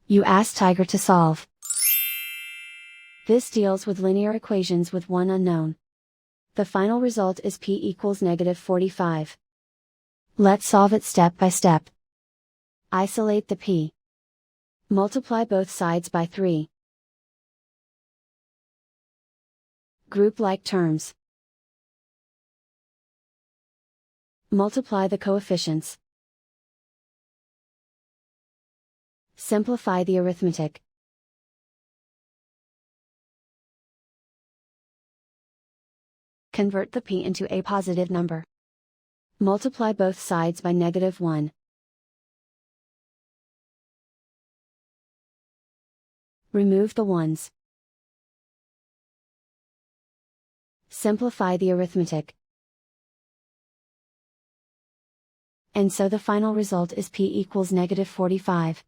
You ask Tiger to solve. This deals with linear equations with one unknown. The final result is p equals -45. Let's solve it step by step. Isolate the p. Multiply both sides by 3. Group like terms. Multiply the coefficients. Simplify the arithmetic. Convert the p into a positive number. Multiply both sides by -1. Remove the ones. Simplify the arithmetic. And so the final result is p equals -45.